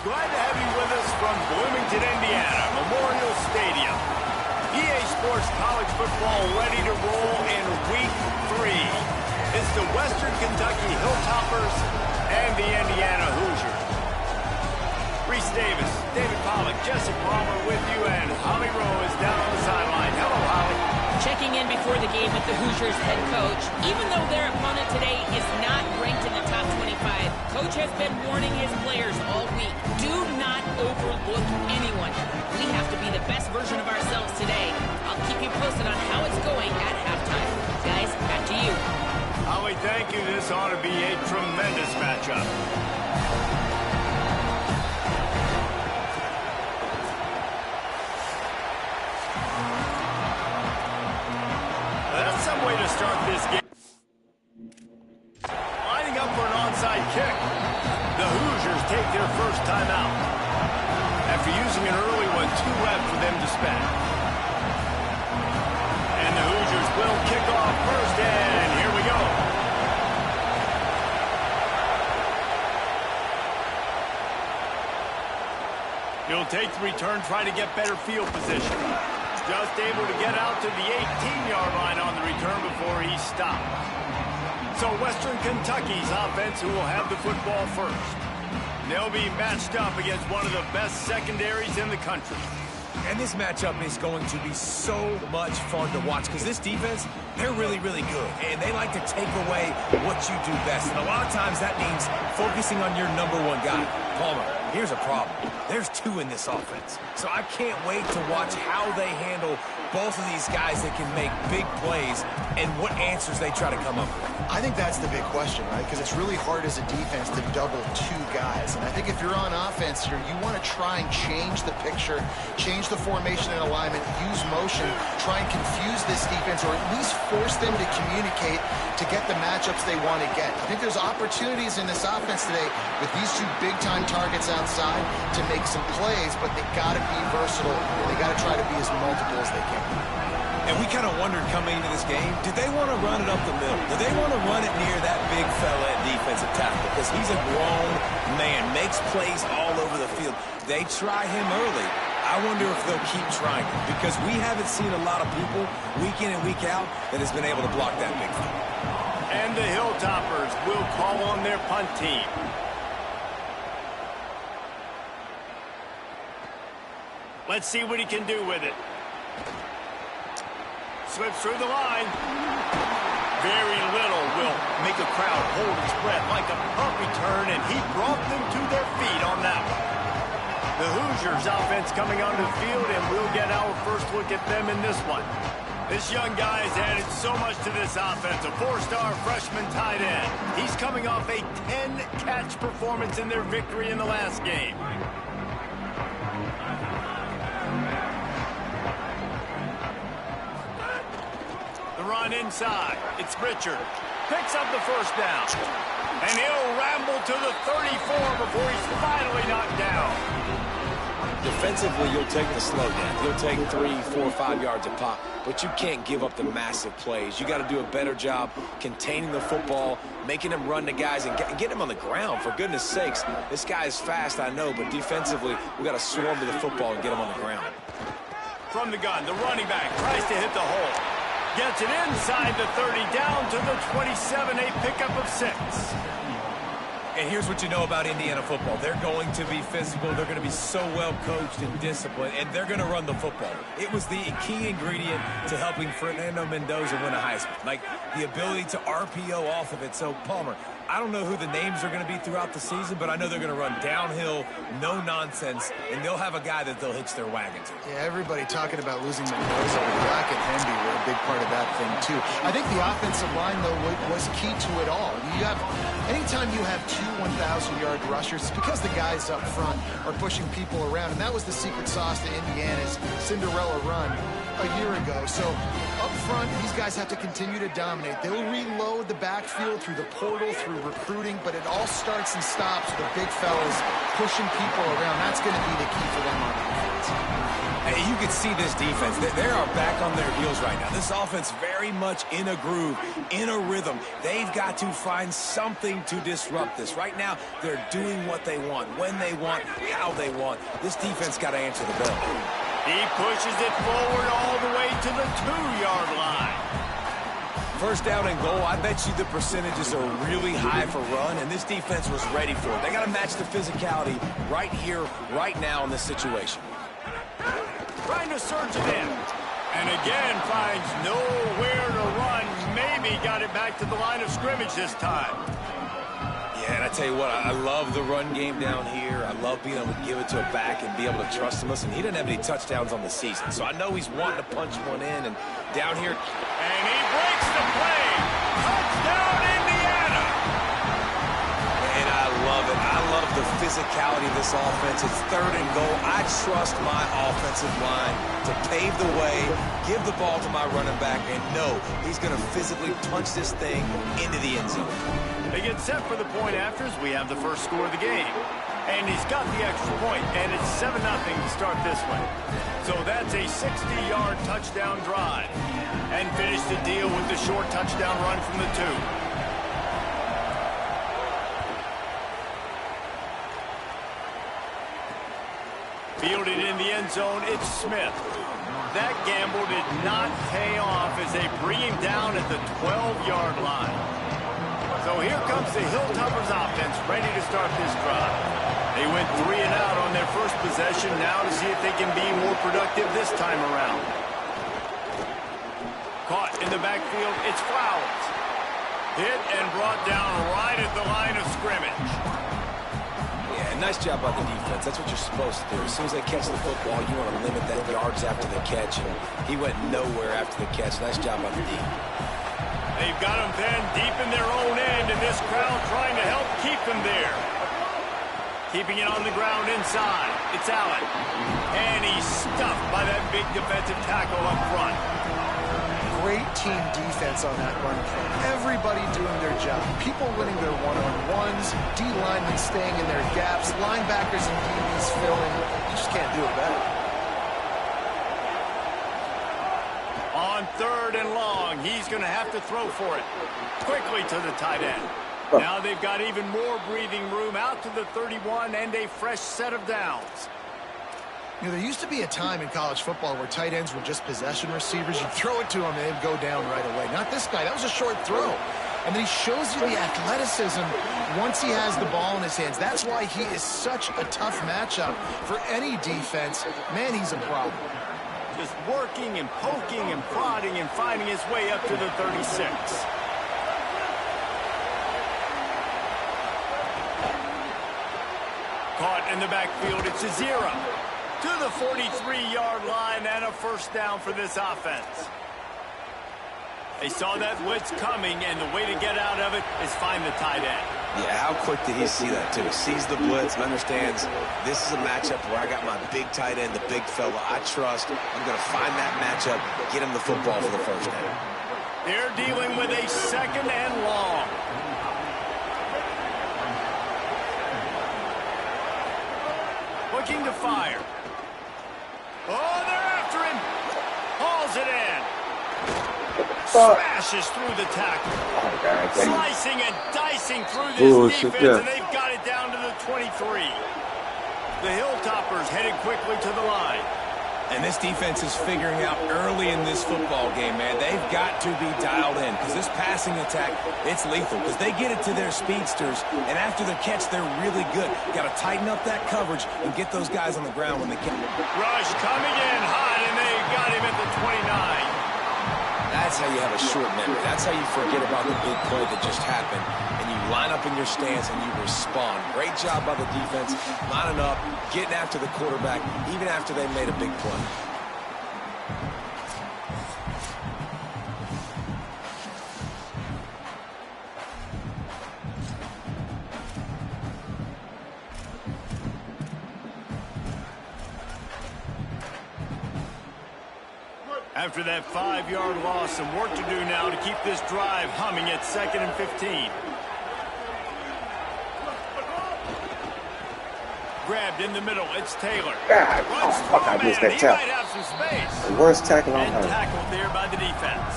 glad to have you with us from Bloomington, Indiana, Memorial Stadium. EA Sports College Football ready to roll in Week 3. It's the Western Kentucky Hilltoppers and the Indiana Hoosiers. Reese Davis, David Pollock, Jesse Palmer with you, and Holly Rowe is down on the sideline. Hello, Holly. Checking in before the game with the Hoosiers head coach. Even though their opponent today is not ranked in the top 25, Coach has been warning his players all week. Do not overlook anyone. We have to be the best version of ourselves today. I'll keep you posted on how it's going at halftime. Guys, back to you. Holly, thank you. This ought to be a tremendous matchup. That's some way to start this game. Lining up for an onside kick. The Hoosiers take their first timeout. After using an early one, 2 left for them to spend. And the Hoosiers will kick off first, and here we go. He'll take the return, try to get better field position. Just able to get out to the 18-yard line on the return before he stopped. So Western Kentucky's offense who will have the football first. They'll be matched up against one of the best secondaries in the country. And this matchup is going to be so much fun to watch because this defense, they're really, really good. And they like to take away what you do best. And a lot of times that means focusing on your number one guy. Palmer, here's a problem. There's 2 in this offense. So I can't wait to watch how they handle both of these guys that can make big plays and what answers they try to come up with. I think that's the big question, right? Because it's really hard as a defense to double 2 guys. And I think if you're on offense here, you want to try and change the picture, change the formation and alignment, use motion, try and confuse this defense, or at least force them to communicate to get the matchups they want to get. I think there's opportunities in this offense today with these 2 big-time targets outside to make some plays, but they got to be versatile, and they got to try to be as multiple as they can. And we kind of wondered coming into this game, did they want to run it up the middle? Did they want to run it near that big fella at defensive tackle? Because he's a grown man, makes plays all over the field. They try him early. I wonder if they'll keep trying it because we haven't seen a lot of people week in and week out that has been able to block that big fella. And the Hilltoppers will call on their punt team. Let's see what he can do with it. Slips through the line. Very little will make a crowd hold its breath like a punt return, and he brought them to their feet on that one. The Hoosiers offense coming onto the field, and we'll get our first look at them in this one. This young guy has added so much to this offense, a 4-star freshman tight end. He's coming off a 10-catch performance in their victory in the last game. Run inside. It's Richard. Picks up the first down. And he'll ramble to the 34 before he's finally knocked down. Defensively, you'll take the slow down. You'll take 3, 4, 5 yards a pop, but you can't give up the massive plays. You got to do a better job containing the football, making them run the guys, and get them on the ground. For goodness sakes, this guy is fast, I know, but defensively, we got to swarm to the football and get him on the ground. From the gun, the running back tries to hit the hole. Gets it inside the 30, down to the 27, a pickup of 6. And here's what you know about Indiana football. They're going to be physical. They're going to be so well coached and disciplined, and they're going to run the football. It was the key ingredient to helping Fernando Mendoza win a Heisman, like the ability to RPO off of it. So, Palmer, I don't know who the names are going to be throughout the season, but I know they're going to run downhill, no nonsense, and they'll have a guy that they'll hitch their wagon to. Yeah, everybody talking about losing Mendoza, but Black and Henry were a big part of that thing, too. I think the offensive line, though, was key to it all. Anytime you have 2 1,000-yard rushers, it's because the guys up front are pushing people around, and that was the secret sauce to Indiana's Cinderella run a year ago. So up front, these guys have to continue to dominate. They'll reload the backfield through the portal, through recruiting, but it all starts and stops with the big fellas pushing people around. That's going to be the key for them on offense. Hey, you can see this defense. They are back on their heels right now. This offense very much in a groove, in a rhythm. They've got to find something to disrupt this. Right now, they're doing what they want, when they want, how they want. This defense got to answer the bell. He pushes it forward all the way to the 2-yard line. First down and goal, I bet you the percentages are really high for run, and this defense was ready for it. They got to match the physicality right here, right now in this situation. Trying to surge it in. And again finds nowhere to run. Maybe got it back to the line of scrimmage this time. Yeah, and I tell you what, I love the run game down here. I love being able to give it to a back and be able to trust him. Listen, he doesn't have any touchdowns on the season, so I know he's wanting to punch one in. And down here... And he breaks the play. Touchdown, Indiana! And I love it. I love the physicality of this offense. It's third and goal. I trust my offensive line to pave the way, give the ball to my running back, and know he's going to physically punch this thing into the end zone. They get set for the point afters. We have the first score of the game. And he's got the extra point, and it's 7-0 to start this one. So that's a 60-yard touchdown drive. And finish the deal with the short touchdown run from the 2. Fielded in the end zone, it's Smith. That gamble did not pay off as they bring him down at the 12-yard line. So here comes the Hilltoppers offense, ready to start this drive. They went 3 and out on their first possession, now to see if they can be more productive this time around. Caught in the backfield, it's Flowers. Hit and brought down right at the line of scrimmage. Yeah, nice job by the defense. That's what you're supposed to do. As soon as they catch the football, you want to limit that yards after the catch, and he went nowhere after the catch. Nice job by the D. They've got him then deep in their own end, and this crowd trying to help keep him there. Keeping it on the ground inside. It's Allen. And he's stuffed by that big defensive tackle up front. Great team defense on that run play. Everybody doing their job. People winning their one-on-ones, D linemen staying in their gaps, linebackers and DBs filling. You just can't do it better. On 3rd and long, he's going to have to throw for it. Quickly to the tight end. Now they've got even more breathing room out to the 31 and a fresh set of downs. You know, there used to be a time in college football where tight ends were just possession receivers. You throw it to him and they'd go down right away. Not this guy. That was a short throw. And then he shows you the athleticism once he has the ball in his hands. That's why he is such a tough matchup for any defense. Man, he's a problem. Just working and poking and prodding and finding his way up to the 36. Caught in the backfield, it's a 0. To the 43-yard line and a first down for this offense. They saw that blitz coming, and the way to get out of it is find the tight end. Yeah, how quick did he see that, too? Sees the blitz and understands this is a matchup where I got my big tight end, the big fella I trust. I'm going to find that matchup, get him the football for the first down. They're dealing with a 2nd and long. Looking to fire. Oh, they're after him. Hauls it in. Smashes through the tackle. Slicing and dicing through this defense, and they've got it down to the 23. The Hilltoppers headed quickly to the line. And this defense is figuring out early in this football game, man. They've got to be dialed in because this passing attack, it's lethal because they get it to their speedsters, and after the catch, they're really good. Got to tighten up that coverage and get those guys on the ground when they can. Rush coming in hot, and they got him at the 29. That's how you have a short memory. That's how you forget about the big play that just happened, and you line up in your stance and you respond. Great job by the defense, lining up, getting after the quarterback, even after they made a big play. After that 5-yard loss, some work to do now to keep this drive humming at 2nd and 15. grabbed in the middle. It's Taylor. God, Runs oh, fuck, I through a missed man. that He tackle. might have some space. The worst tackle on And earth. tackled there by the defense.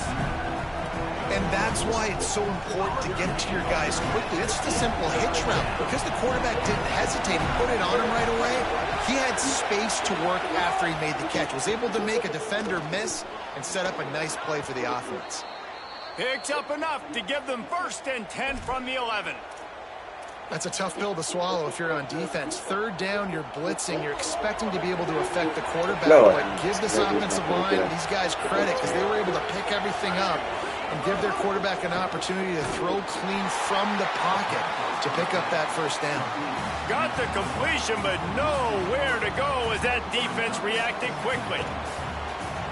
And that's why it's so important to get to your guys quickly. It's just a simple hitch route. Because the quarterback didn't hesitate and put it on him right away, he had space to work after he made the catch. Was able to make a defender miss and set up a nice play for the offense. Picks up enough to give them 1st and 10 from the 11. That's a tough pill to swallow if you're on defense. 3rd down, you're blitzing. You're expecting to be able to affect the quarterback. Lord. But give this offensive line, these guys credit because they were able to pick everything up and give their quarterback an opportunity to throw clean from the pocket to pick up that 1st down. Got the completion, but nowhere to go as that defense reacted quickly.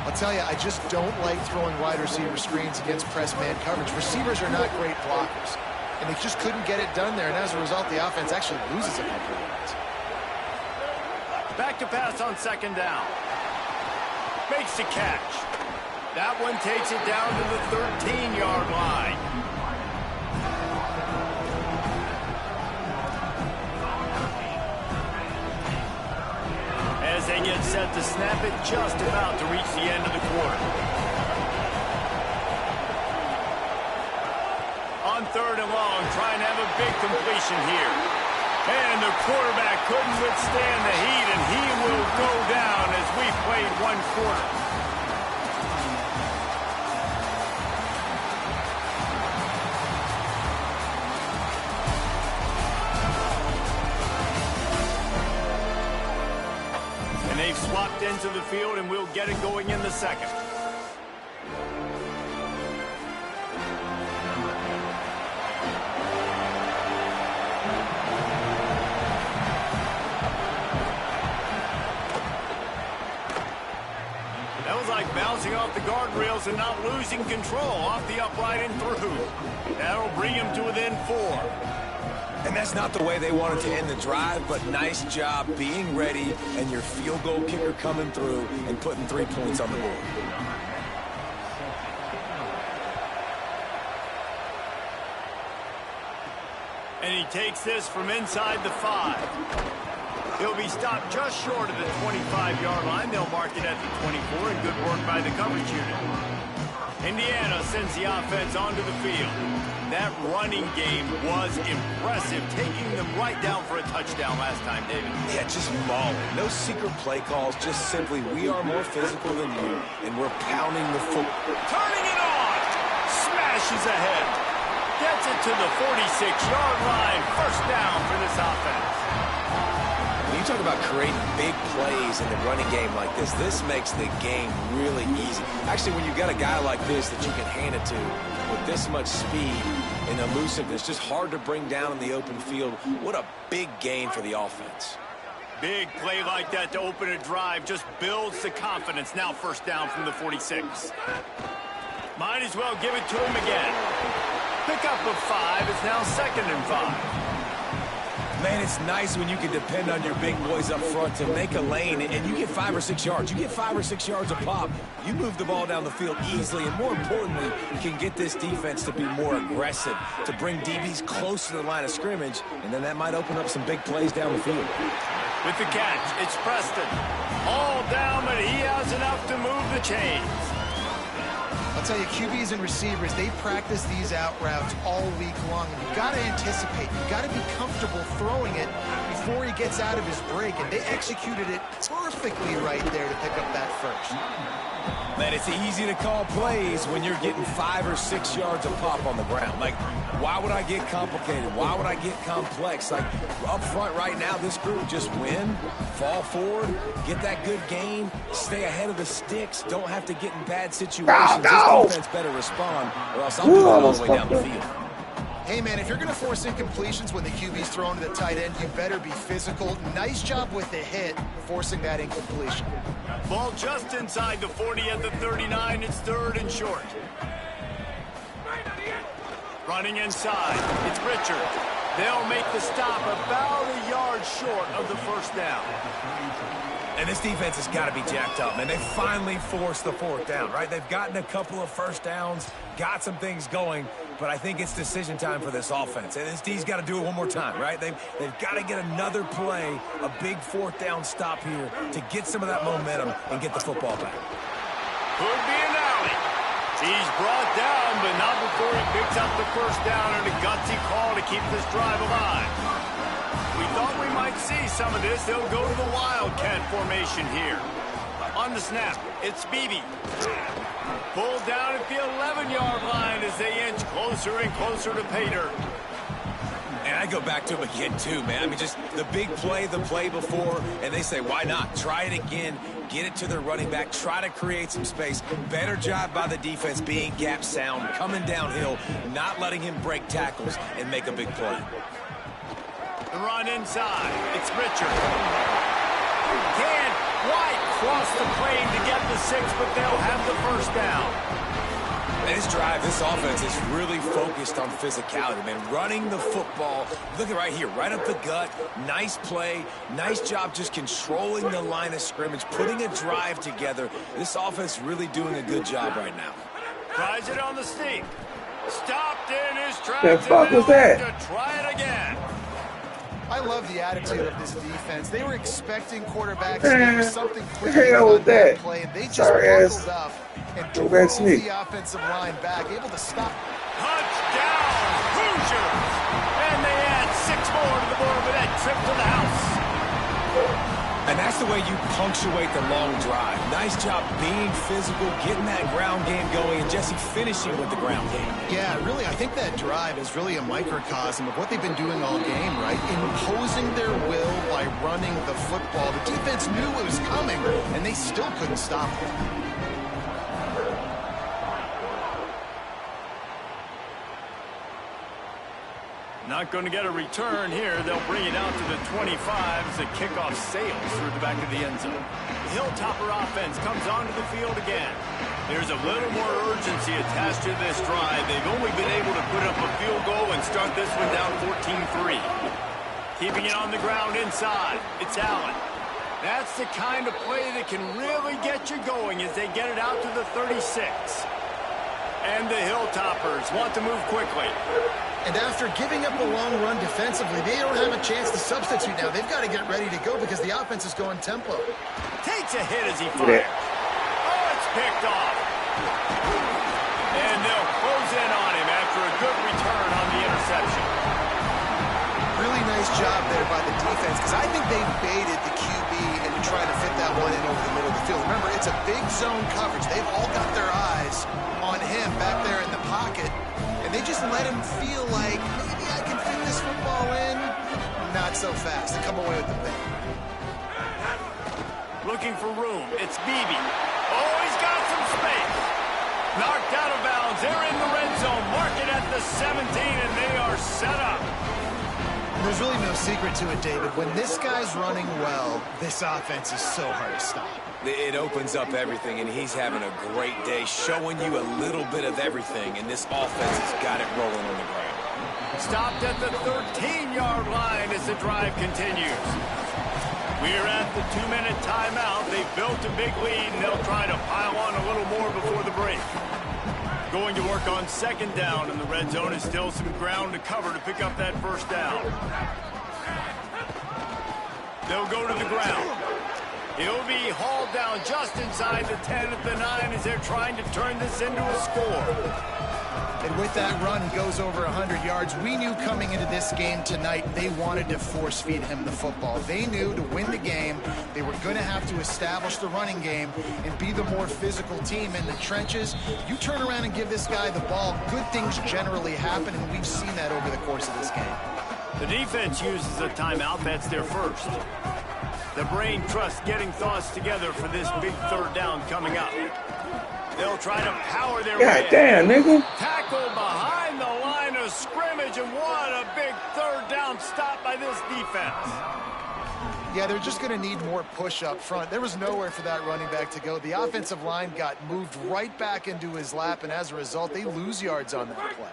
I'll tell you, I just don't like throwing wide receiver screens against press man coverage. Receivers are not great blockers, and they just couldn't get it done there, and as a result, the offense actually loses a couple of yards. Back to pass on 2nd down. Makes the catch. That one takes it down to the 13-yard line. As they get set to snap it, just about to reach the end of the quarter. On 3rd and long, trying to have a big completion here. And the quarterback couldn't withstand the heat, and he will go down as we played 1 quarter. They've swapped into the field, and we'll get it going in the 2nd. That was like bouncing off the guardrails and not losing control off the upright and through. That'll bring him to within 4. And that's not the way they wanted to end the drive, but nice job being ready and your field goal kicker coming through and putting 3 points on the board. And he takes this from inside the 5. He'll be stopped just short of the 25-yard line. They'll mark it at the 24, and good work by the coverage unit. Indiana sends the offense onto the field. That running game was impressive, taking them right down for a touchdown last time, David. Yeah, just mauling. No secret play calls, just simply we are more physical than you, and we're pounding the football. Turning it on! Smashes ahead. Gets it to the 46-yard line. 1st down for this offense. When you talk about creating big plays in the running game like this makes the game really easy. Actually, when you've got a guy like this that you can hand it to with this much speed and elusiveness, just hard to bring down in the open field, what a big gain for the offense. Big play like that to open a drive just builds the confidence. Now 1st down from the 46. Might as well give it to him again. Pickup of 5 is now 2nd and 5. Man, it's nice when you can depend on your big boys up front to make a lane, and you get 5 or 6 yards. You get 5 or 6 yards a pop. You move the ball down the field easily, and more importantly, you can get this defense to be more aggressive, to bring DBs close to the line of scrimmage, and then that might open up some big plays down the field. With the catch, it's Preston. All down, but he has enough to move the chains. I'll tell you, QBs and receivers, they practice these out routes all week long. And you've got to anticipate. You've got to be comfortable throwing it before he gets out of his break. And they executed it perfectly right there to pick up that 1st. Man, it's easy to call plays when you're getting 5 or 6 yards a pop on the ground. Like, why would I get complicated? Why would I get complex? Like, up front right now, this group just win, fall forward, get that good gain, stay ahead of the sticks, don't have to get in bad situations. This defense better respond, or else I'll do it all the way down the field. Hey, man, if you're going to force incompletions when the QB's throwing to the tight end, you better be physical. Nice job with the hit, forcing that incompletion. Ball just inside the 40 at the 39. It's 3rd and short. Running inside. It's Richard. They'll make the stop about a yard short of the 1st down. And this defense has got to be jacked up, man. They finally forced the 4th down, right? They've gotten a couple of 1st downs, got some things going, but I think it's decision time for this offense. And this D's got to do it one more time, right? They've got to get another play, a big fourth down stop here to get some of that momentum and get the football back. Could be an alley. He's brought down, but not before he picks up the first down and a gutsy call to keep this drive alive. We thought we might see some of this. They'll go to the Wildcat formation here. On the snap, it's Beebe. Pulled down at the 11-yard line as they inch closer and closer to pay dirt. And I go back to him again, too, man. I mean, just the big play, the play before, and they say, why not? Try it again, get it to their running back, try to create some space. Better job by the defense being gap sound, coming downhill, not letting him break tackles and make a big play. The run inside. It's Richard. Can't quite cross the plane to get the 6, but they'll have the first down. And this drive, this offense is really focused on physicality, man. Running the football. Look at right here, right up the gut. Nice play. Nice job just controlling the line of scrimmage, putting a drive together. This offense really doing a good job right now. Tries it on the sneak. Stopped in his tracks. The fuck was that? To try it again. I love the attitude of this defense. They were expecting quarterbacks to do something quick the hell was that? Play, and they just Sorry, buckled up and Go drove back sneak. the offensive line back, able to stop. Touchdown, Hoosiers! And they add 6 more to the board with that trip to the house. And that's the way you punctuate the long drive. Nice job being physical, getting that ground game going, and Jesse finishing with the ground game. Yeah, really, I think that drive is really a microcosm of what they've been doing all game, right? Imposing their will by running the football. The defense knew it was coming, and they still couldn't stop it. Not going to get a return here. They'll bring it out to the 25 as the kickoff sails through the back of the end zone. The Hilltopper offense comes onto the field again. There's a little more urgency attached to this drive. They've only been able to put up a field goal and start this one down 14-3. Keeping it on the ground inside. It's Allen. That's the kind of play that can really get you going as they get it out to the 36. And the Hilltoppers want to move quickly. And after giving up a long run defensively, they don't have a chance to substitute now. They've got to get ready to go because the offense is going tempo. Takes a hit as he fires. Oh, it's picked off. And they'll close in on him after a good return on the interception. Really nice job there by the defense because I think they baited the QB into trying to fit that one in over the middle of the field. Remember, it's a big zone coverage. They've all got their eyes on him back there in the pocket. And they just let him feel like, maybe I can fit this football in. Not so fast. They come away with the pick. Looking for room. It's Beebe. Oh, he's got some space. Knocked out of bounds. They're in the red zone. Mark it at the 17, and they are set up. There's really no secret to it, David. When this guy's running well, this offense is so hard to stop. It opens up everything, and he's having a great day, showing you a little bit of everything, and this offense has got it rolling on the ground. Stopped at the 13-yard line as the drive continues. We're at the 2-minute timeout. They've built a big lead, and they'll try to pile on a little more before the break. Going to work on second down, and the red zone is still some ground to cover to pick up that first down. They'll go to the ground. He'll be hauled down just inside the 10 at the 9 as they're trying to turn this into a score. And with that run, he goes over 100 yards. We knew coming into this game tonight, they wanted to force feed him the football. They knew to win the game, they were going to have to establish the running game and be the more physical team in the trenches. You turn around and give this guy the ball, good things generally happen, and we've seen that over the course of this game. The defense uses a timeout. That's their first. The brain trust getting thoughts together for this big third down coming up. They'll try to power their way. God damn, nigga. Tackle behind the line of scrimmage, and what a big third down stop by this defense. Yeah, they're just going to need more push up front. There was nowhere for that running back to go. The offensive line got moved right back into his lap, and as a result, they lose yards on that play.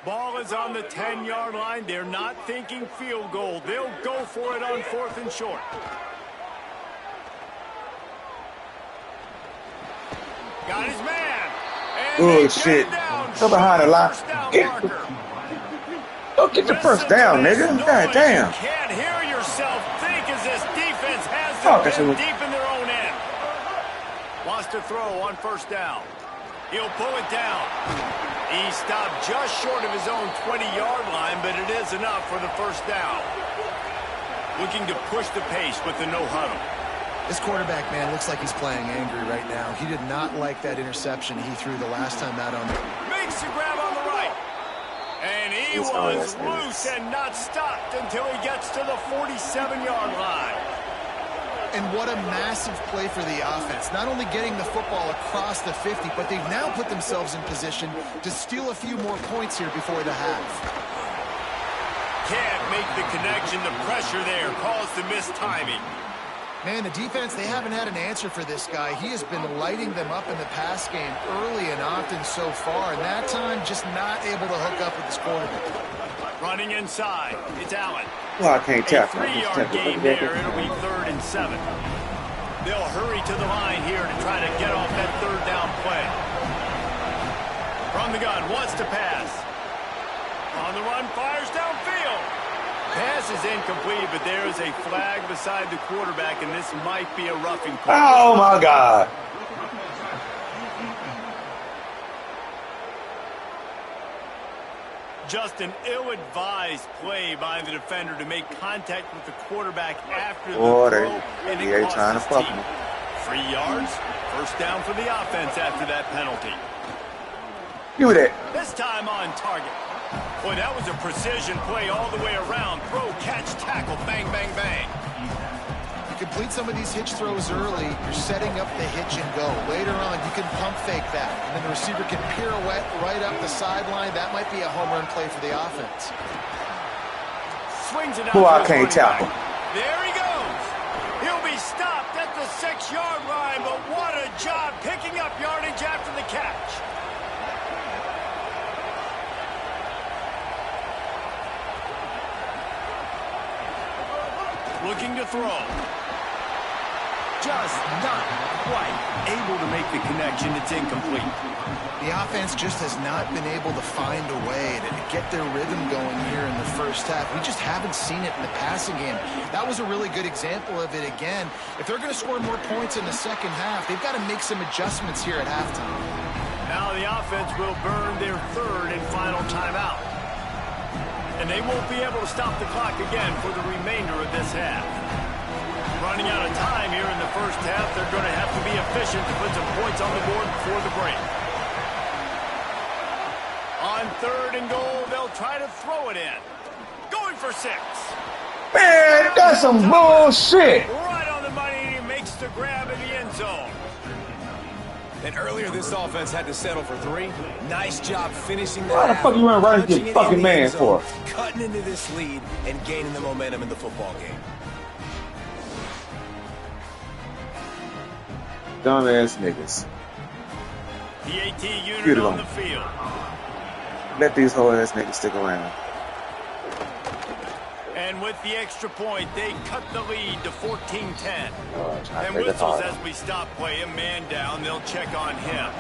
Ball is on the 10-yard line. They're not thinking field goal. They'll go for it on 4th and short. Got his man. And Oh, they shit. get down Go behind the line. First down Get, marker. go get the first down, nigga. God damn. You can't hear yourself think as this defense has Oh, to that's pin a- deep in their own end. Wants to throw on first down. He'll pull it down. He stopped just short of his own 20-yard line, but it is enough for the first down. Looking to push the pace with the no huddle. This quarterback, man, looks like he's playing angry right now. He did not like that interception he threw the last time out on the... Makes the grab on the right. And he He's was always loose and not stopped until he gets to the 47-yard line. And what a massive play for the offense. Not only getting the football across the 50, but they've now put themselves in position to steal a few more points here before the half. Can't make the connection. The pressure there caused the missed timing. Man, the defense, they haven't had an answer for this guy. He has been lighting them up in the pass game early and often so far, and that time just not able to hook up with his quarterback. Running inside. It's Allen. Well, I can't A tap. 3-yard gain there. It'll be 3rd and 7. They'll hurry to the line here to try to get off that 3rd down play. From the gun, wants to pass. On the run, fires downfield. Pass is incomplete, but there is a flag beside the quarterback, and this might be a roughing call. Oh, my God. Just an ill-advised play by the defender to make contact with the quarterback after the Boy, throw, and they it ain't trying to cost fuck his me. team. 3 yards, first down for the offense after that penalty. Give me that. This time on target. Boy, that was a precision play all the way around. Throw, catch, tackle, bang, bang, bang. You complete some of these hitch throws early, you're setting up the hitch and go. Later on, you can pump fake that, and then the receiver can pirouette right up the sideline. That might be a home run play for the offense. Swings it out. Boy, to I his can't running back. tackle. There he goes. He'll be stopped at the 6-yard line, but what a job picking up yardage after the catch. Looking to throw. Just not quite able to make the connection. It's incomplete. The offense just has not been able to find a way to get their rhythm going here in the first half. We just haven't seen it in the passing game. That was a really good example of it again. If they're going to score more points in the second half, they've got to make some adjustments here at halftime. Now the offense will burn their 3rd and final timeout. And they won't be able to stop the clock again for the remainder of this half. Running out of time here in the first half, they're going to have to be efficient to put some points on the board before the break. On 3rd and goal, they'll try to throw it in. Going for 6. Man, that's some bullshit. Right on the money, he makes the grab in the end zone. And earlier, this offense had to settle for 3. Nice job finishing that. Why the fuck you run right into your fucking man for? Cutting into this lead and gaining the momentum in the football game. Dumbass niggas. The AT unit Get it on on. the field. Let these whole ass niggas stick around. And with the extra point, they cut the lead to 14-10. Trying to And make it whistles hard. as we stop play. A man down. They'll check on him.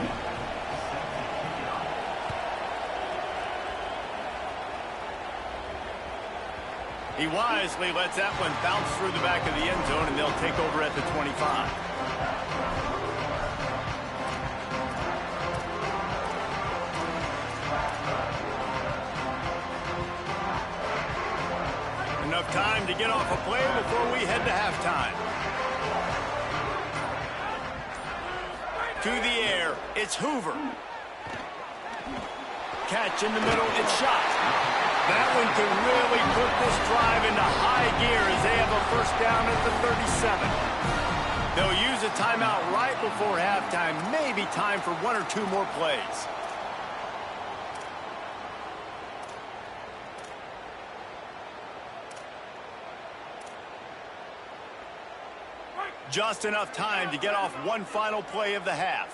He wisely lets that one bounce through the back of the end zone, and they'll take over at the 25. Enough time to get off a play before we head to halftime. To the air, it's Hoover. Catch in the middle, it's shot. That one can really put this drive into high gear as they have a first down at the 37. They'll use a timeout right before halftime. Maybe time for 1 or 2 more plays. Just enough time to get off one final play of the half.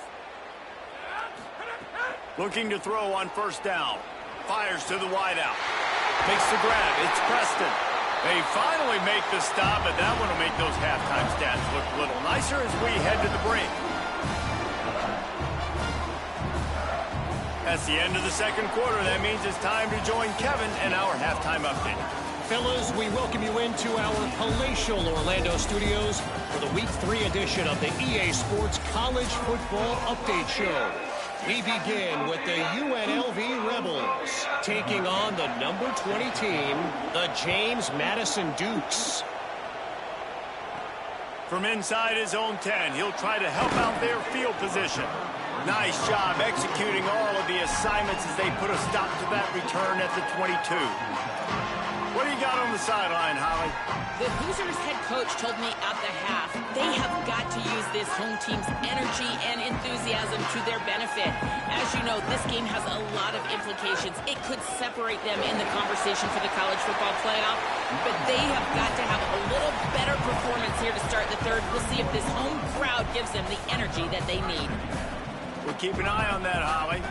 Looking to throw on first down. Fires to the wideout. Makes the grab. It's Preston. They finally make the stop, but that one will make those halftime stats look a little nicer as we head to the break. That's the end of the second quarter. That means it's time to join Kevin in our halftime update. Fellas, we welcome you into our palatial Orlando studios for the Week 3 edition of the EA Sports College Football Update Show. We begin with the UNLV Rebels taking on the number 20 team, the James Madison Dukes. From inside his own 10, he'll try to help out their field position. Nice job executing all of the assignments as they put a stop to that return at the 22. What do you got on the sideline, Holly? The Hoosiers head coach told me at the half they have got to use this home team's energy and enthusiasm to their benefit. As you know, this game has a lot of implications. It could separate them in the conversation for the college football playoff, but they have got to have a little better performance here to start the third. We'll see if this home crowd gives them the energy that they need. We'll keep an eye on that, Holly.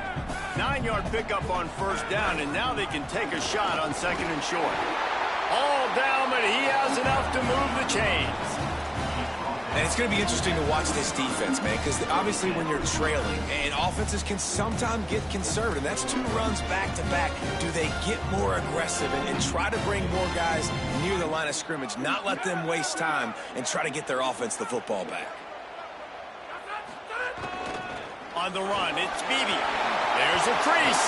9-yard pickup on first down, and now they can take a shot on second and short. All down, but he has enough to move the chains. And it's going to be interesting to watch this defense, man, because obviously when you're trailing, and offenses can sometimes get conservative. That's 2 runs back-to-back. Do they get more aggressive and try to bring more guys near the line of scrimmage, not let them waste time, and try to get their offense the football back? On the run, it's Beebe. There's a crease.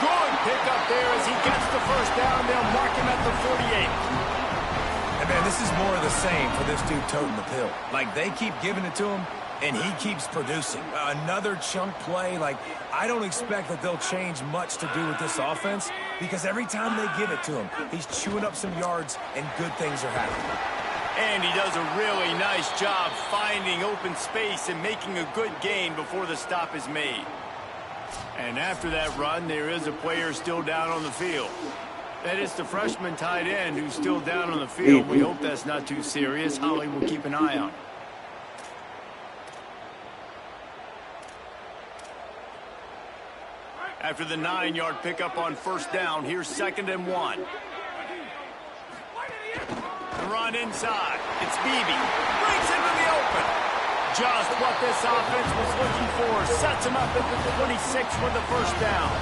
Good pickup there as he gets the first down. They'll mark him at the 48. And man, this is more of the same for this dude toting the pill. Like, they keep giving it to him, and he keeps producing. Another chunk play. Like, I don't expect that they'll change much to do with this offense, because every time they give it to him, he's chewing up some yards, and good things are happening. And he does a really nice job finding open space and making a good gain before the stop is made. And after that run, there is a player still down on the field. That is the freshman tight end who's still down on the field. We hope that's not too serious. Holly will keep an eye on it. After the 9-yard pickup on first down, here's 2nd and 1. The run inside. It's Beebe. Brings into the open. Just what this offense was looking for. Sets him up at the 26 for the first down.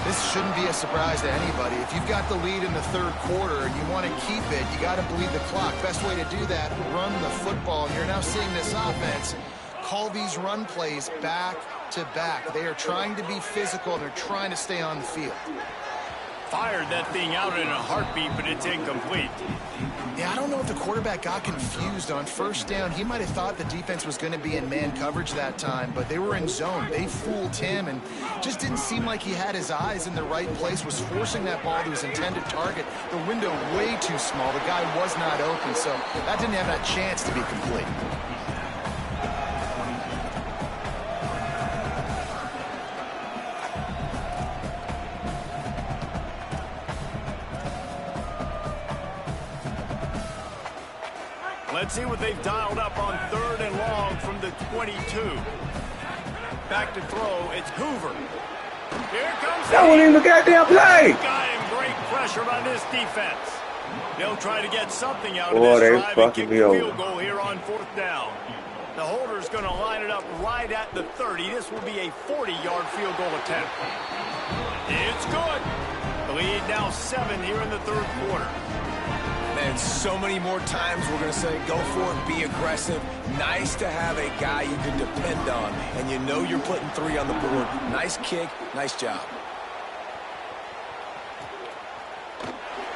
This shouldn't be a surprise to anybody. If you've got the lead in the third quarter and you want to keep it, you got to bleed the clock. Best way to do that, run the football. And you're now seeing this offense call these run plays back to back. They are trying to be physical, and they're trying to stay on the field. Fired that thing out in a heartbeat, but it's incomplete. Yeah, I don't know if the quarterback got confused on first down. He might have thought the defense was going to be in man coverage that time, but they were in zone. They fooled him, and just didn't seem like he had his eyes in the right place, was forcing that ball to his intended target. The window way too small. The guy was not open, so that didn't have that chance to be complete. Let's see what they've dialed up on 3rd and long from the 22. Back to throw, it's Hoover. Here comes That wasn't even a goddamn play. Got him, great pressure by this defense. They'll try to get something out of Boy, this they drive and fucking kick me the over. field goal here on 4th down. The holder's going to line it up right at the 30. This will be a 40-yard field goal attempt. It's good. The lead now 7 here in the third quarter. And so many more times we're going to say, go for it, be aggressive. Nice to have a guy you can depend on, and you know you're putting 3 on the board. Nice kick, nice job.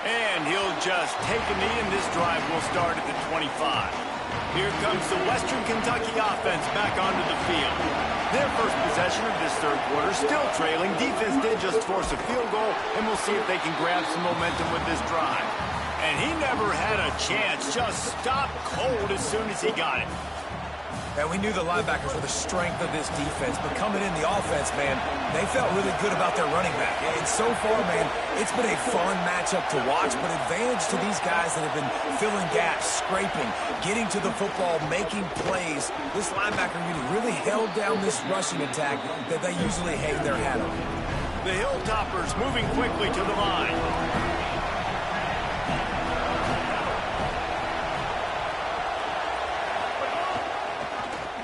And he'll just take a knee, and this drive will start at the 25. Here comes the Western Kentucky offense back onto the field. Their first possession of this third quarter, still trailing. Defense did just force a field goal, and we'll see if they can grab some momentum with this drive. And he never had a chance, just stopped cold as soon as he got it. And we knew the linebackers were the strength of this defense, but coming in the offense, man, they felt really good about their running back. And so far, man, it's been a fun matchup to watch, but advantage to these guys that have been filling gaps, scraping, getting to the football, making plays. This linebacker really held down this rushing attack that they usually hang their hat on. The Hilltoppers moving quickly to the line.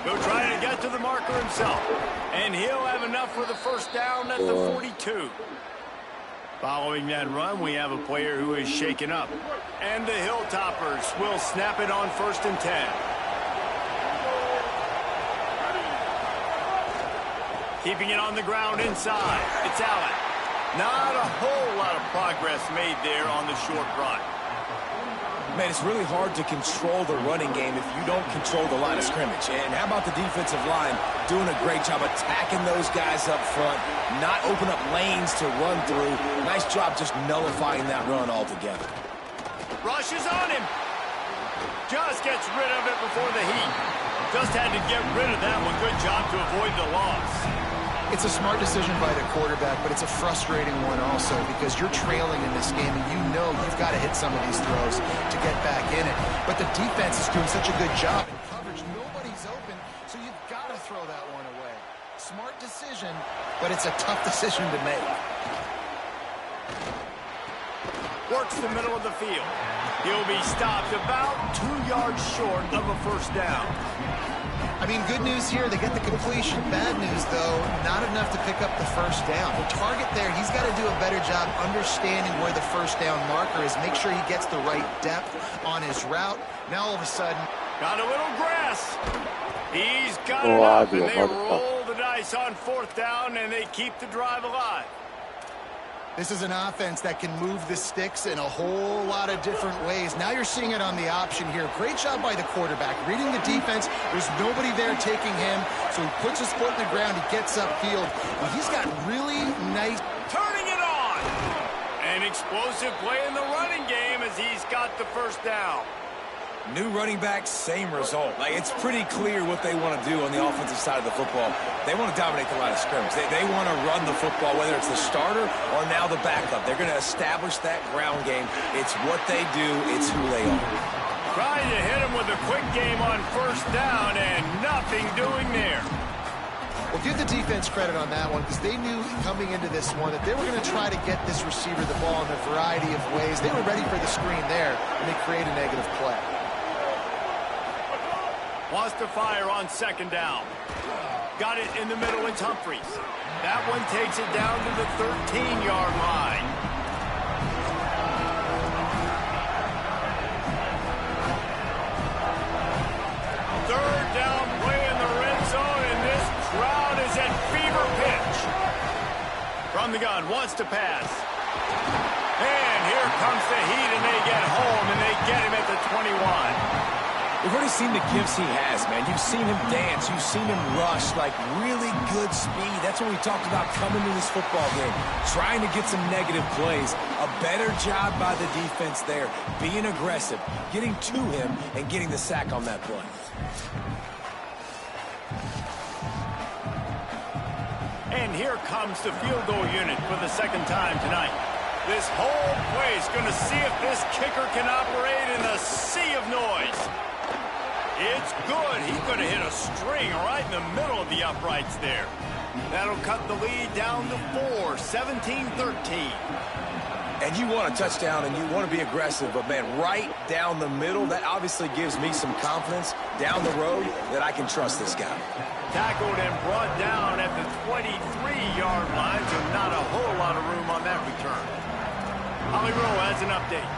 Go try to get to the marker himself. And he'll have enough for the first down at the 42. Following that run, we have a player who is shaken up. And the Hilltoppers will snap it on 1st and 10. Keeping it on the ground inside. It's Allen. Not a whole lot of progress made there on the short run. Man, it's really hard to control the running game if you don't control the line of scrimmage. And how about the defensive line doing a great job attacking those guys up front, not open up lanes to run through. Nice job just nullifying that run altogether. Rushes on him. Just gets rid of it before the heat. Just had to get rid of that one. Good job to avoid the loss. It's a smart decision by the quarterback, but it's a frustrating one also because you're trailing in this game and you know you've got to hit some of these throws to get back in it. But the defense is doing such a good job in coverage. Nobody's open, so you've got to throw that one away. Smart decision, but it's a tough decision to make. Works the middle of the field. He'll be stopped about 2 yards short of a first down. I mean, good news here, they get the completion. Bad news, though, not enough to pick up the first down. The target there, he's got to do a better job understanding where the first down marker is, make sure he gets the right depth on his route. Now, all of a sudden, got a little grass. He's got enough, and they roll the dice on 4th down, and they keep the drive alive. this is an offense that can move the sticks in a whole lot of different ways. Now you're seeing it on the option here. Great job by the quarterback. Reading the defense. There's nobody there taking him. So he puts his foot in the ground. He gets upfield. And he's got really nice... Turning it on. An explosive play in the running game as he's got the first down. New running back, same result. Like, it's pretty clear what they want to do on the offensive side of the football. They want to dominate the line of scrimmage. They want to run the football, whether it's the starter or now the backup. They're going to establish that ground game. It's what they do. It's who they are. Trying to hit him with a quick game on first down and nothing doing there. Well, give the defense credit on that one because they knew coming into this one that they were going to try to get this receiver the ball in a variety of ways. They were ready for the screen there, and they create a negative play. Wants to fire on second down. Got it in the middle. It's Humphries. That one takes it down to the 13-yard line. Third down play in the red zone, and this crowd is at fever pitch. From the gun, wants to pass. And here comes the heat, and they get home, and they get him at the 21. We've already seen the gifts he has, man. You've seen him dance. You've seen him rush, like really good speed. That's what we talked about coming to this football game, trying to get some negative plays. A better job by the defense there, being aggressive, getting to him, and getting the sack on that play. And here comes the field goal unit for the second time tonight. This whole play is going to see if this kicker can operate in a sea of noise. It's good. He's going to hit a string right in the middle of the uprights there. That'll cut the lead down to 4, 17-13. And you want a touchdown and you want to be aggressive, but, man, right down the middle, that obviously gives me some confidence down the road that I can trust this guy. Tackled and brought down at the 23-yard line, so not a whole lot of room on that return. Holly Rowe has an update.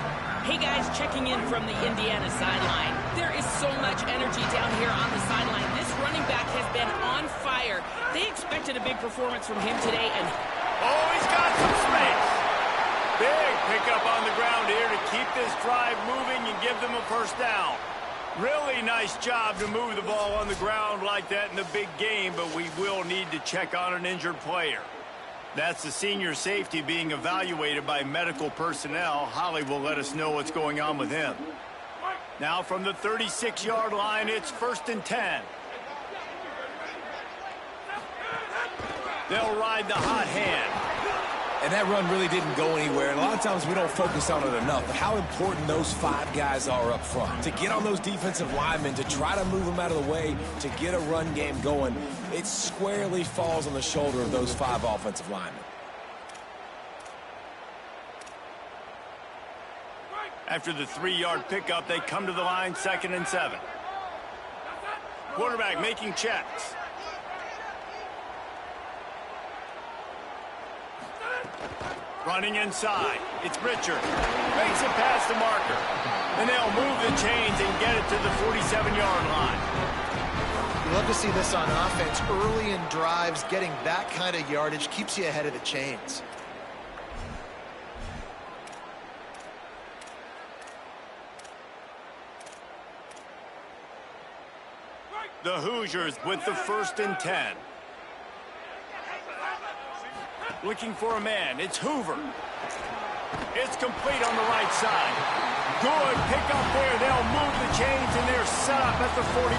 Hey guys, checking in from the Indiana sideline. There is so much energy down here on the sideline. This running back has been on fire. They expected a big performance from him today, and... Oh, he's got some space. Big pickup on the ground here to keep this drive moving and give them a first down. Really nice job to move the ball on the ground like that in the big game, but we will need to check on an injured player. That's the senior safety being evaluated by medical personnel. Holly will let us know what's going on with him. Now from the 36-yard line, it's 1st and 10. They'll ride the hot hand. And that run really didn't go anywhere. And a lot of times we don't focus on it enough. But how important those 5 guys are up front. To get on those defensive linemen, to try to move them out of the way, to get a run game going, it squarely falls on the shoulder of those 5 offensive linemen. After the 3-yard pickup, they come to the line 2nd and 7. Quarterback making checks. Running inside, it's Richard. Makes it past the marker. And they'll move the chains and get it to the 47-yard line. You love to see this on offense. Early in drives, getting that kind of yardage keeps you ahead of the chains. The Hoosiers with the 1st and 10. Looking for a man. It's Hoover. It's complete on the right side. Good pick up there. They'll move the chains, and they're set up at the 41.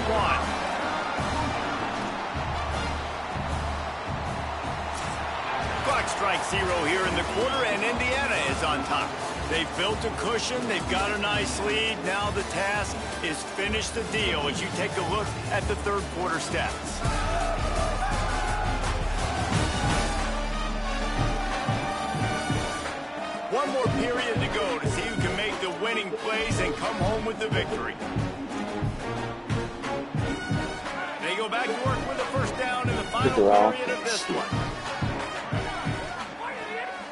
Clock strikes 0 here in the quarter, and Indiana is on top. They've built a cushion. They've got a nice lead. Now the task is finish the deal as you take a look at the third quarter stats. One more period to go to see who can make the winning plays and come home with the victory. They go back to work with a first down in the final period of this one.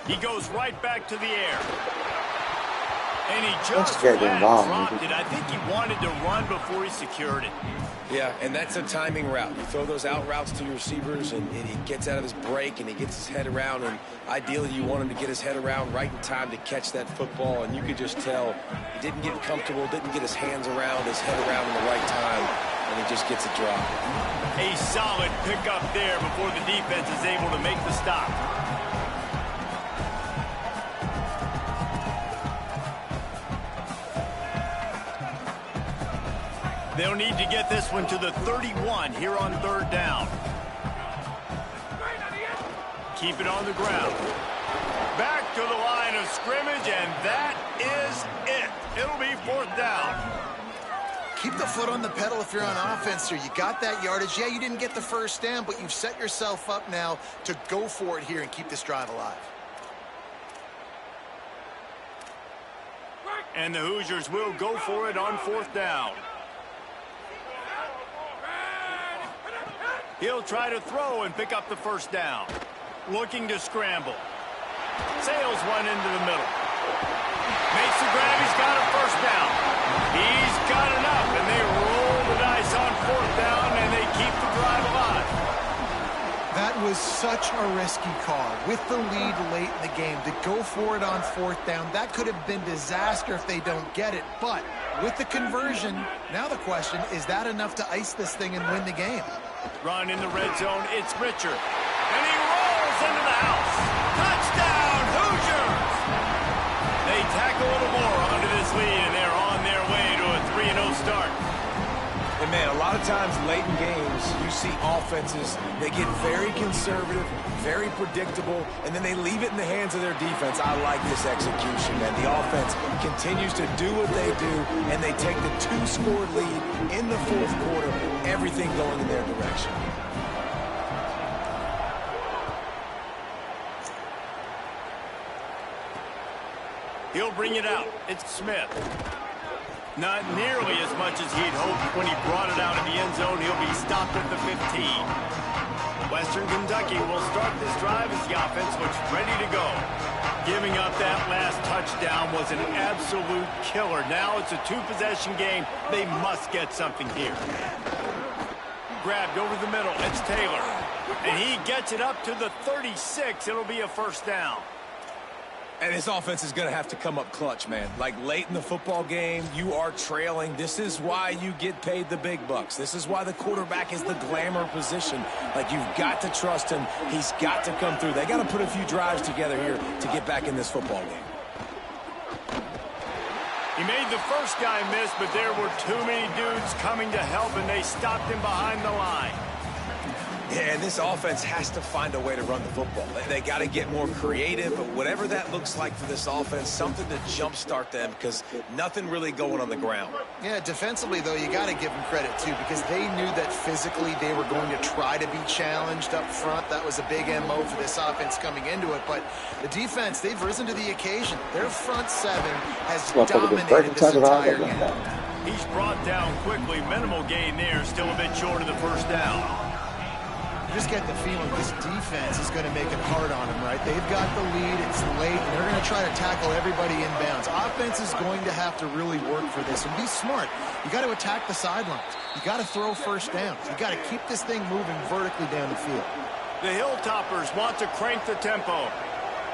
He goes right back to the air. And he just dropped it. I think he wanted to run before he secured it. Yeah, and that's a timing route. You throw those out routes to your receivers, and he gets out of his break, and he gets his head around, and ideally you want him to get his head around right in time to catch that football, and you could just tell he didn't get comfortable, didn't get his hands around, his head around in the right time, and he just gets a drop. A solid pickup there before the defense is able to make the stop. They'll need to get this one to the 31 here on 3rd down. Keep it on the ground. Back to the line of scrimmage, and that is it. It'll be 4th down. Keep the foot on the pedal if you're on offense here. You got that yardage. Yeah, you didn't get the first down, but you've set yourself up now to go for it here and keep this drive alive. And the Hoosiers will go for it on 4th down. He'll try to throw and pick up the first down. Looking to scramble. Sails one into the middle. Makes the grab. He's got a first down. He's got enough, and they roll the dice on 4th down, and they keep the drive alive. That was such a risky call. With the lead late in the game, to go for it on 4th down, that could have been disaster if they don't get it. But with the conversion, now the question, is that enough to ice this thing and win the game? Run in the red zone, it's Richard. And he rolls into the house. Touchdown, Hoosiers! They tack a little more onto this lead, and they're on their way to a 3-0 start. And, man, a lot of times late in games, you see offenses, they get very conservative, very predictable, and then they leave it in the hands of their defense. I like this execution, man. The offense continues to do what they do, and they take the 2-score lead in the 4th quarter, everything going in their direction. He'll bring it out. It's Smith. Not nearly as much as he'd hoped when he brought it out of the end zone. He'll be stopped at the 15. Western Kentucky will start this drive as the offense looks ready to go. Giving up that last touchdown was an absolute killer. Now it's a 2-possession game. They must get something here. Grabbed over the middle. It's Taylor. And he gets it up to the 36. It'll be a first down. And this offense is going to have to come up clutch, man. Like late in the football game, you are trailing. This is why you get paid the big bucks. This is why the quarterback is the glamour position. Like, you've got to trust him. He's got to come through. They got to put a few drives together here to get back in this football game. He made the first guy miss, but there were too many dudes coming to help, and they stopped him behind the line. Yeah, and this offense has to find a way to run the football. They got to get more creative, but whatever that looks like for this offense, something to jumpstart them, because nothing really going on the ground. Yeah, defensively, though, you got to give them credit, too, because they knew that physically they were going to try to be challenged up front. That was a big MO for this offense coming into it, but the defense, they've risen to the occasion. Their front seven has dominated this entire game. He's brought down quickly. Minimal gain there, still a bit short of the first down. just get the feeling this defense is going to make it hard on them, right? They've got the lead. It's late, and they're going to try to tackle everybody inbounds. Offense is going to have to really work for this and be smart. You got to attack the sidelines. You got to throw first downs. You got to keep this thing moving vertically down the field. The Hilltoppers want to crank the tempo.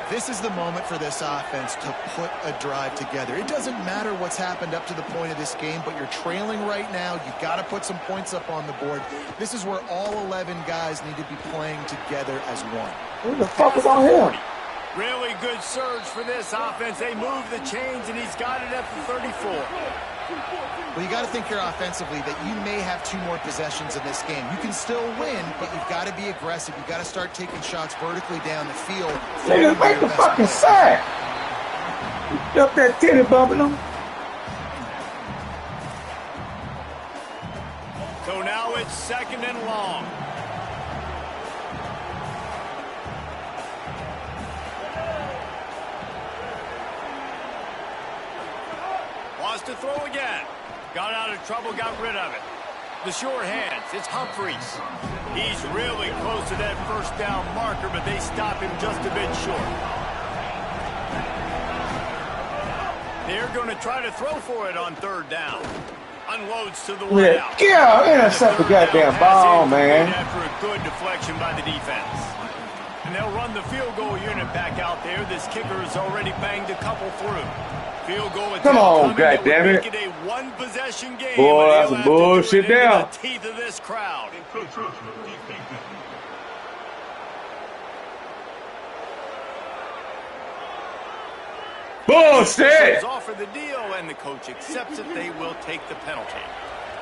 This is the moment for this offense to put a drive together. It doesn't matter what's happened up to the point of this game, but you're trailing right now. You got to put some points up on the board. This is where all 11 guys need to be playing together as one. Who the fuck is on him? Really good surge for this offense. They move the chains, and he's got it at the 34. Well, you got to think here offensively that you may have 2 more possessions in this game. You can still win, but you've got to be aggressive. You've got to start taking shots vertically down the field. Nigga, make the fucking sack. You up that titty bumping them? So now it's 2nd and long. Wants to throw again. Got out of trouble, got rid of it. The sure hands, it's Humphreys. He's really close to that first down marker, but they stop him just a bit short. They're going to try to throw for it on 3rd down. Unloads to the way out. Yeah, intercept the goddamn ball, man. After a good deflection by the defense. And they'll run the field goal unit back out there. This kicker has already banged a couple through. Field goal attempt. Come on, goddammit. Make it a one-possession game. Boy, that's some bullshit there. The teeth of this crowd. Bullshit! Offer the deal, and the coach accepts it. They will take the penalty.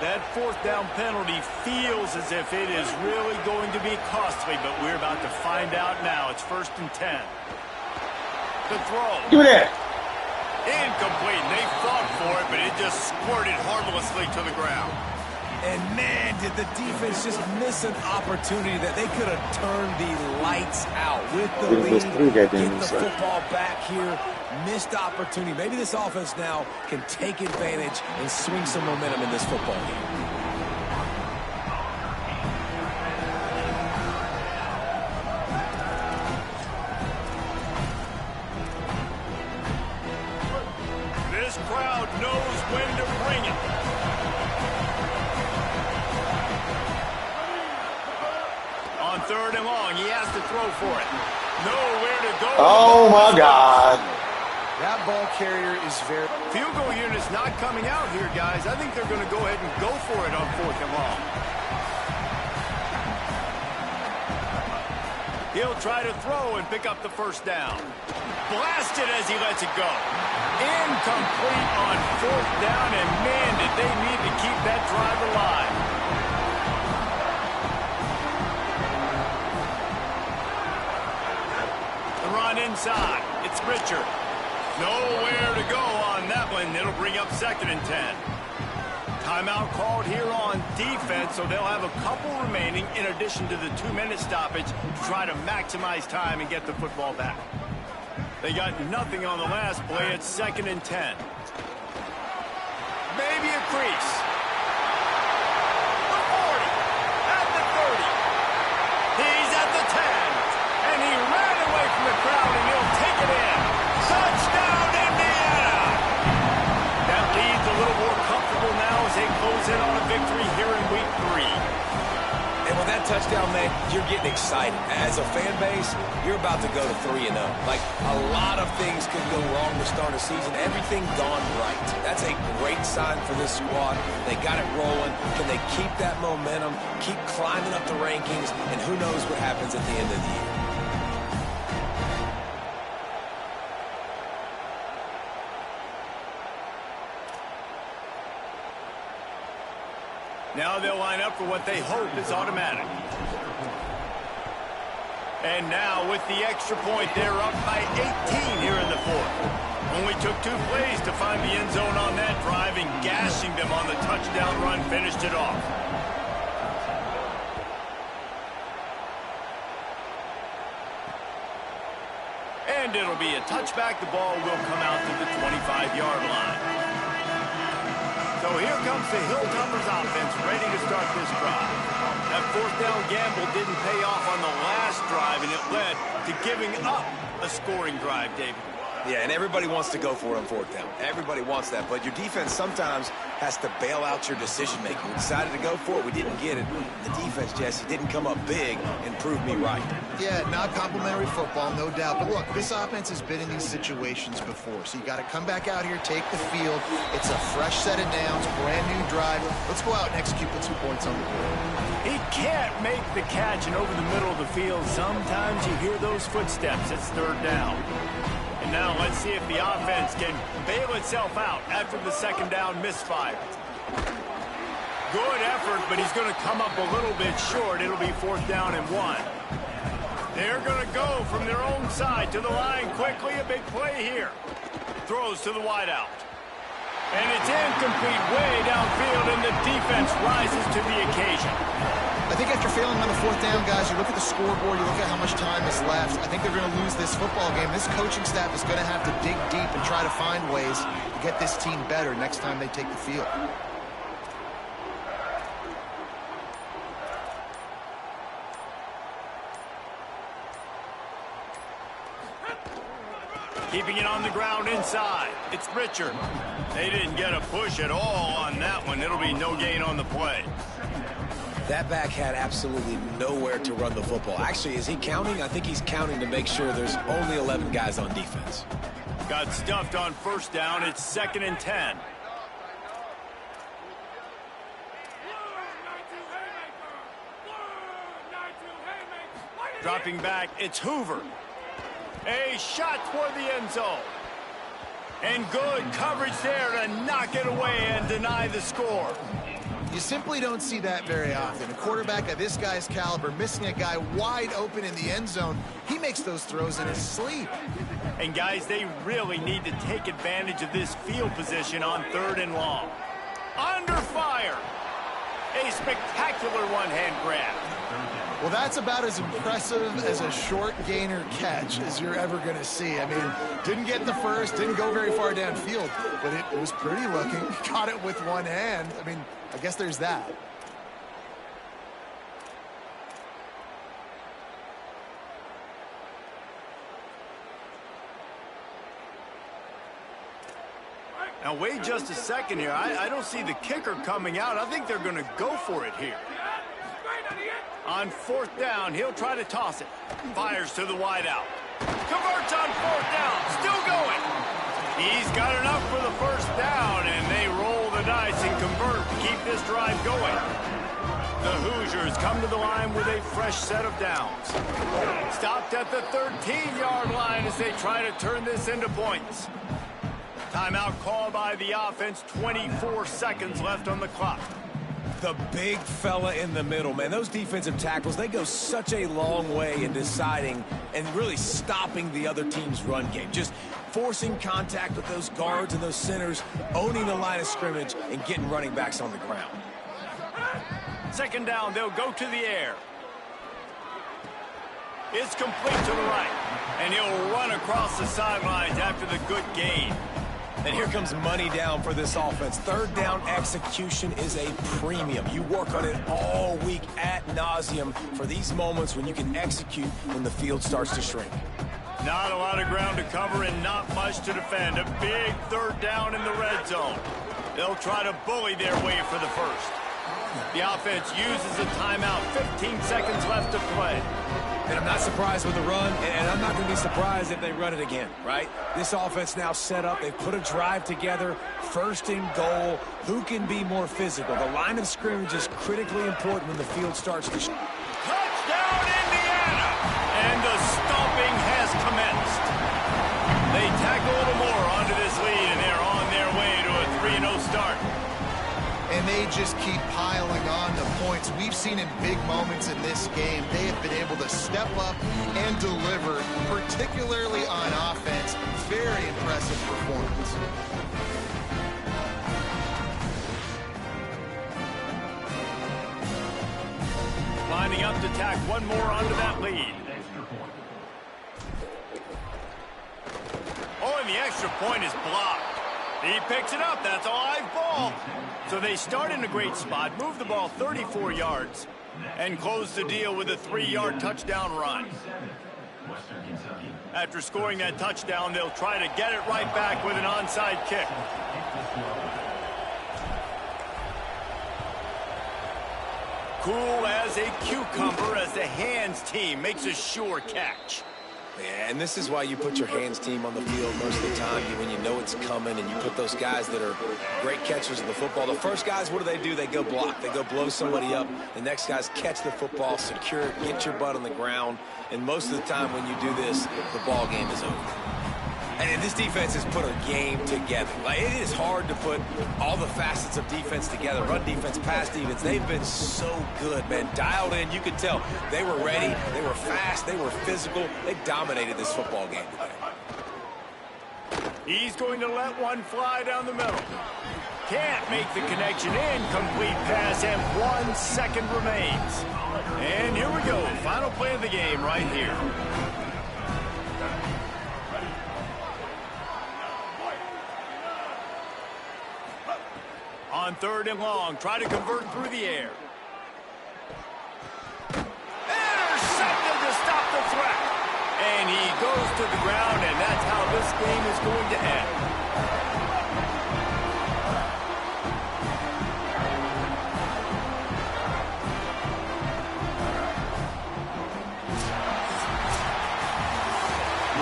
That 4th down penalty feels as if it is really going to be costly, but we're about to find out now. It's 1st and 10. The throw. Give me that. Incomplete. They fought for it, but it just squirted harmlessly to the ground. And, man, did the defense just miss an opportunity that they could have turned the lights out with the lead, get the football back here. Missed opportunity. Maybe this offense now can take advantage and swing some momentum in this football game. This crowd knows when to bring it. On 3rd and long, he has to throw for it. Nowhere to go. Oh, my God. That ball carrier is very... Field goal unit's not coming out here, guys. I think they're going to go ahead and go for it on 4th and long. He'll try to throw and pick up the first down. Blasted as he lets it go. Incomplete on 4th down, and man, did they need to keep that drive alive. The run inside. It's Richard. Nowhere to go on that one. It'll bring up 2nd and 10. Timeout called here on defense, so they'll have a couple remaining in addition to the 2-minute stoppage to try to maximize time and get the football back. They got nothing on the last play. It's 2nd and 10. Maybe a crease. The 40. At the 30. He's at the 10. And he ran away from the crowd, and he'll take it in. Touchdown, Indiana! That lead's a little more comfortable now as they close in on a victory here in Week 3. And with that touchdown, man, you're getting excited. As a fan base, you're about to go to 3-0. Like, a lot of things could go wrong to start a season. Everything gone right. That's a great sign for this squad. They got it rolling. Can they keep that momentum, keep climbing up the rankings, and who knows what happens at the end of the year. Now they'll line up for what they hope is automatic. And now with the extra point, they're up by 18 here in the 4th. Only took 2 plays to find the end zone on that drive, and gashing them on the touchdown run finished it off. And it'll be a touchback. The ball will come out to the 25-yard line. So So here comes the Hilltoppers offense ready to start this drive. That fourth down gamble didn't pay off on the last drive, and it led to giving up a scoring drive, David. Yeah, and everybody wants to go for it on fourth down. Everybody wants that, but your defense sometimes has to bail out your decision-making. We decided to go for it. We didn't get it. The defense, Jesse, didn't come up big and prove me right. Yeah, not complimentary football, no doubt. But look, this offense has been in these situations before, so you got to come back out here, take the field. It's a fresh set of downs, brand new drive. Let's go out and execute, put some points on the board. He can't make the catch, and over the middle of the field, sometimes you hear those footsteps. It's third down. And now let's see if the offense can bail itself out after the second down misfire. Good effort, but he's going to come up a little bit short. It'll be fourth down and 1. They're going to go from their own side to the line quickly. A big play here. Throws to the wideout. And it's incomplete way downfield, and the defense rises to the occasion. I think after failing on the fourth down, guys, you look at the scoreboard, you look at how much time is left. I think they're going to lose this football game. This coaching staff is going to have to dig deep and try to find ways to get this team better next time they take the field. Keeping it on the ground inside. It's Richard. They didn't get a push at all on that one. It'll be no gain on the play. That back had absolutely nowhere to run the football. Actually, is he counting? I think he's counting to make sure there's only 11 guys on defense. Got stuffed on first down. It's 2nd and 10. Dropping back, it's Hoover. A shot toward the end zone. And good coverage there to knock it away and deny the score. You simply don't see that very often. A quarterback of this guy's caliber missing a guy wide open in the end zone. He makes those throws in his sleep. And guys, they really need to take advantage of this field position on 3rd and long. Under fire. A spectacular one-hand grab. Well, that's about as impressive as a short gainer catch as you're ever going to see. I mean, didn't get the first, didn't go very far downfield, but it was pretty looking. Caught it with one hand. I mean, I guess there's that. Now, wait just a second here. I don't see the kicker coming out. I think they're going to go for it here. On 4th down, he'll try to toss it. Fires to the wideout. Converts on 4th down. Still going. He's got enough for the first down, and they roll the dice and convert to keep this drive going. The Hoosiers come to the line with a fresh set of downs. Stopped at the 13-yard line as they try to turn this into points. Timeout called by the offense. 24 seconds left on the clock. The big fella in the middle, man. Those defensive tackles, they go such a long way in deciding and really stopping the other team's run game. Just forcing contact with those guards and those centers, owning the line of scrimmage, and getting running backs on the ground. 2nd down, they'll go to the air. It's complete to the right, and he'll run across the sidelines after the good gain. And here comes money down for this offense. 3rd down execution is a premium. You work on it all week ad nauseum for these moments when you can execute when the field starts to shrink. Not a lot of ground to cover and not much to defend. A big 3rd down in the red zone. They'll try to bully their way for the first. The offense uses a timeout. 15 seconds left to play. And I'm not surprised with the run, and I'm not going to be surprised if they run it again, right? This offense now set up. They've put a drive together. 1st and goal. Who can be more physical? The line of scrimmage is critically important when the field starts to... Touchdown, Indiana! And the stomping has commenced. They tack a little more onto this lead, and they're on their way to a 3-0 start. And they just keep piling on the points. We've seen in big moments in this game, they have been able to step up and deliver, particularly on offense. Very impressive performance. Lining up to tack one more onto that lead. Oh, and the extra point is blocked. He picks it up. That's a live ball. So they start in a great spot, move the ball 34 yards, and close the deal with a 3-yard touchdown run. After scoring that touchdown, they'll try to get it right back with an onside kick. Cool as a cucumber as the hands team makes a sure catch. Yeah, and this is why you put your hands team on the field most of the time when you know it's coming, and you put those guys that are great catchers of the football. The first guys, what do? They go block. They go blow somebody up. The next guys catch the football, secure it, get your butt on the ground. And most of the time when you do this, the ball game is over. And this defense has put a game together. Like, it is hard to put all the facets of defense together. Run defense, pass defense. They've been so good, man. Dialed in. You could tell they were ready. They were fast. They were physical. They dominated this football game today. He's going to let one fly down the middle. Can't make the connection. Incomplete pass, and 1 second remains. And here we go. Final play of the game right here. On 3rd and long, try to convert through the air. Intercepted to stop the threat. And he goes to the ground, and that's how this game is going to end.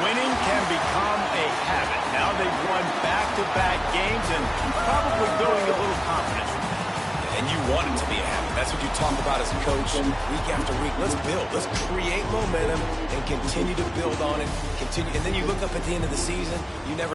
Winning can become a habit. Now they've won back-to-back games and probably building a little confidence. And you want it to be a habit. That's what you talk about as a coach week after week. Let's build. Let's create momentum and continue to build on it. Continue. And then you look up at the end of the season, you never